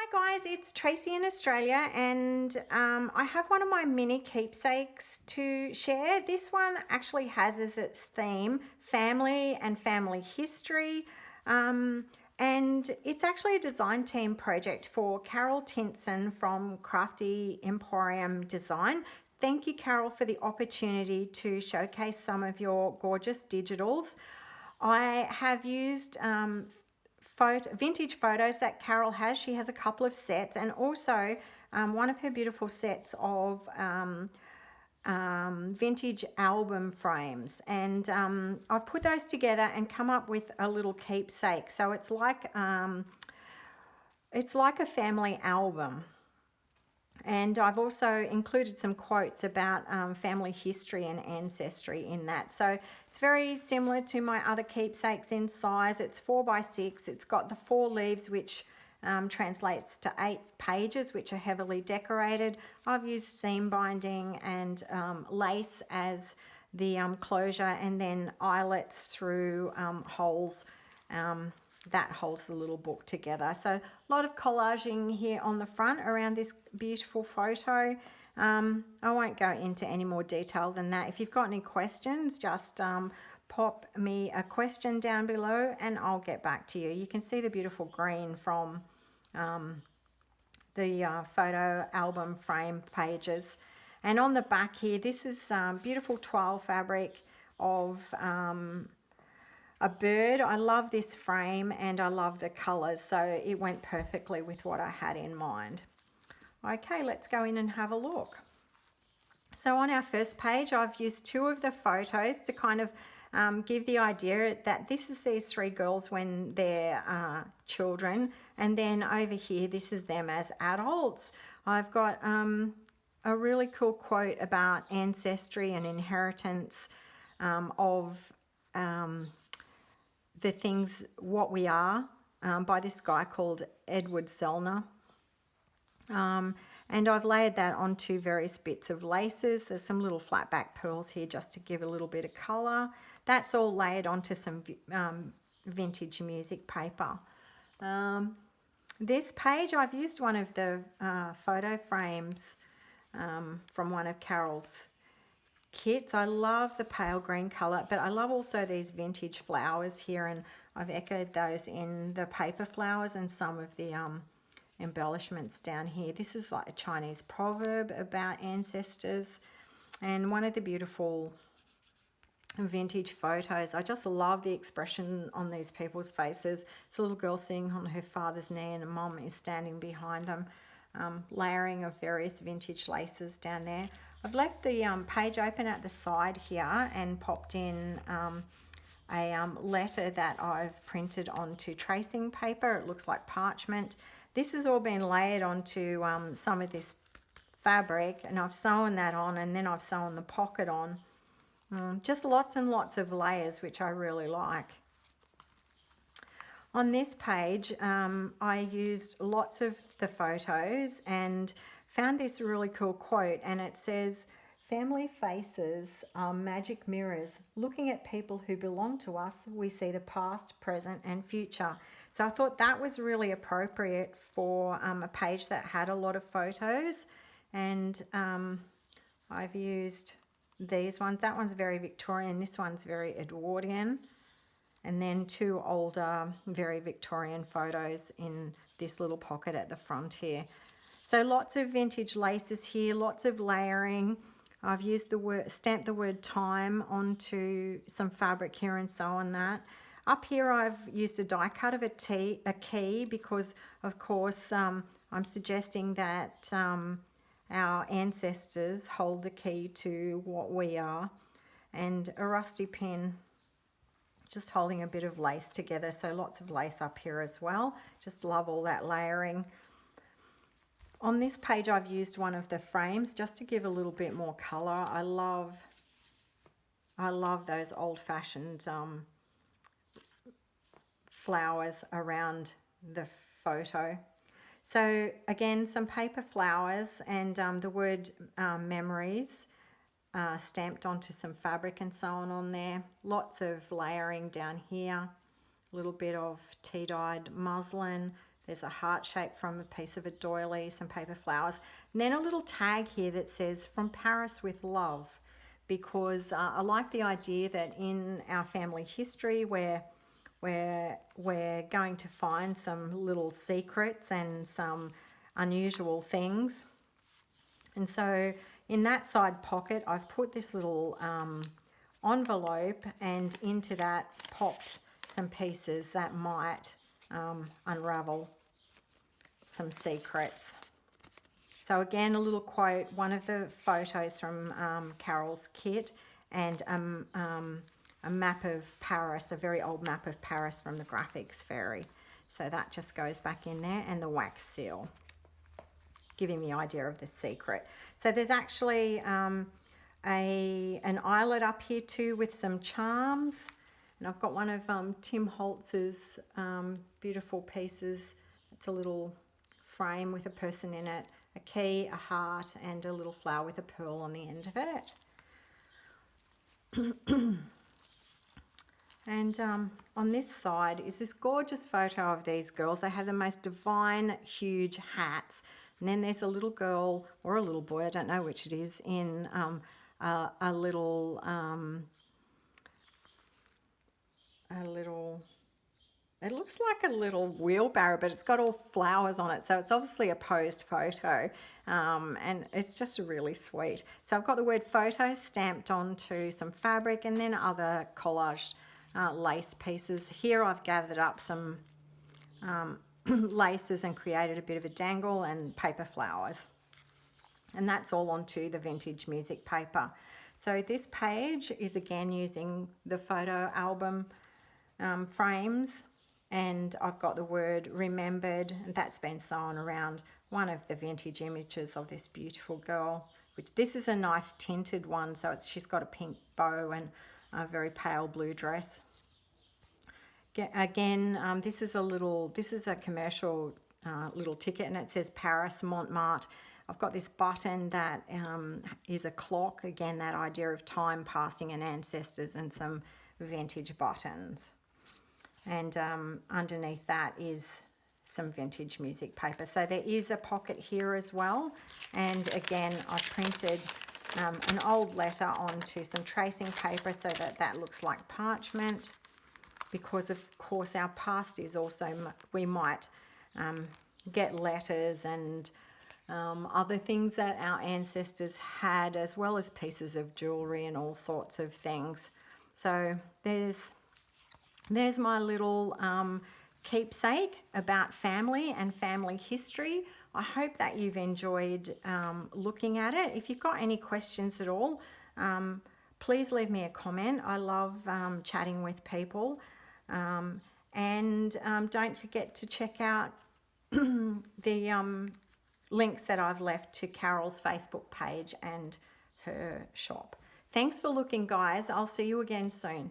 Hi guys, it's Tracy in Australia, and I have one of my mini keepsakes to share. This one actually has as its theme family and family history, and it's actually a design team project for Carol Tinson from Crafty Emporium Design. Thank you, Carol, for the opportunity to showcase some of your gorgeous digitals. I have used vintage photos that Carol has. She has a couple of sets, and also one of her beautiful sets of vintage album frames, and I've put those together and come up with a little keepsake. So it's like a family album. And I've also included some quotes about family history and ancestry in that. So it's very similar to my other keepsakes in size. It's 4x6. It's got the 4 leaves, which translates to 8 pages, which are heavily decorated. I've used seam binding and lace as the closure, and then eyelets through holes that holds the little book together. So a lot of collaging here on the front around this beautiful photo. I won't go into any more detail than that. If you've got any questions, just pop me a question down below and I'll get back to you. You can see the beautiful green from the photo album frame pages. And on the back here, this is beautiful twill fabric of a bird. I love this frame and I love the colors, so it went perfectly with what I had in mind. Okay, let's go in and have a look. So on our first page, I've used 2 of the photos to kind of give the idea that this is these 3 girls when they're children, and then over here this is them as adults. I've got a really cool quote about ancestry and inheritance of the things, what we are, by this guy called Edward Selner. And I've layered that onto various bits of laces. There's some little flat back pearls here just to give a little bit of colour. That's all layered onto some vintage music paper. This page, I've used one of the photo frames from one of Carol's kits. I love the pale green colour, but I love also these vintage flowers here, and I've echoed those in the paper flowers and some of the embellishments down here. This is like a Chinese proverb about ancestors, and one of the beautiful vintage photos. I just love the expression on these people's faces. It's a little girl sitting on her father's knee and a mom is standing behind them. Layering of various vintage laces down there. I've left the page open at the side here and popped in a letter that I've printed onto tracing paper. It looks like parchment. This has all been layered onto some of this fabric, and I've sewn that on, and then I've sewn the pocket on. Just lots and lots of layers, which I really like. On this page, I used lots of the photos and found this really cool quote, and it says, "Family faces are magic mirrors. Looking at people who belong to us, we see the past, present, and future." So I thought that was really appropriate for a page that had a lot of photos, and I've used these ones. That one's very Victorian, this one's very Edwardian. And then 2 older, very Victorian photos in this little pocket at the front here. So lots of vintage laces here, lots of layering. I've used stamped the word time onto some fabric here and sewn that. Up here I've used a die cut of a key because, of course, I'm suggesting that our ancestors hold the key to what we are. And a rusty pin, just holding a bit of lace together, so lots of lace up here as well. Just love all that layering. On this page I've used one of the frames just to give a little bit more colour. I love those old-fashioned flowers around the photo. So again, some paper flowers and the word memories stamped onto some fabric and sewn on there. Lots of layering down here. A little bit of tea-dyed muslin, There's a heart shape from a piece of a doily, some paper flowers, and then a little tag here that says "From Paris with Love," because I like the idea that in our family history we're going to find some little secrets and some unusual things. And so in that side pocket I've put this little envelope, and into that popped some pieces that might unravel some secrets. So again, a little quote, one of the photos from Carol's kit, and a map of Paris, a very old map of Paris from the graphics fairy. So that just goes back in there, and the wax seal, giving the idea of the secret. So there's actually an eyelet up here too with some charms. And I've got one of Tim Holtz's beautiful pieces. It's a little frame with a person in it, a key, a heart, and a little flower with a pearl on the end of it. And on this side is this gorgeous photo of these girls. They have the most divine, huge hats. And then there's a little girl or a little boy, I don't know which it is, in a little, it looks like a little wheelbarrow, but it's got all flowers on it. So it's obviously a posed photo, and it's just really sweet. So I've got the word photo stamped onto some fabric, and then other collaged lace pieces. Here I've gathered up some laces and created a bit of a dangle and paper flowers. And that's all onto the vintage music paper. So this page is again using the photo album frames, and I've got the word remembered, and that's been sewn around one of the vintage images of this beautiful girl, which this is a nice tinted one, so she's got a pink bow and a very pale blue dress. Again, this is a commercial little ticket, and it says Paris, Montmartre. I've got this button that is a clock, again that idea of time passing and ancestors, and some vintage buttons. And underneath that is some vintage music paper. So there is a pocket here as well, and again I've printed an old letter onto some tracing paper so that that looks like parchment, because of course our past is also, we might get letters and other things that our ancestors had, as well as pieces of jewelry and all sorts of things. So there's my little keepsake about family and family history. I hope that you've enjoyed looking at it. If you've got any questions at all, please leave me a comment. I love chatting with people. And don't forget to check out the links that I've left to Carol's Facebook page and her shop. Thanks for looking, guys. I'll see you again soon.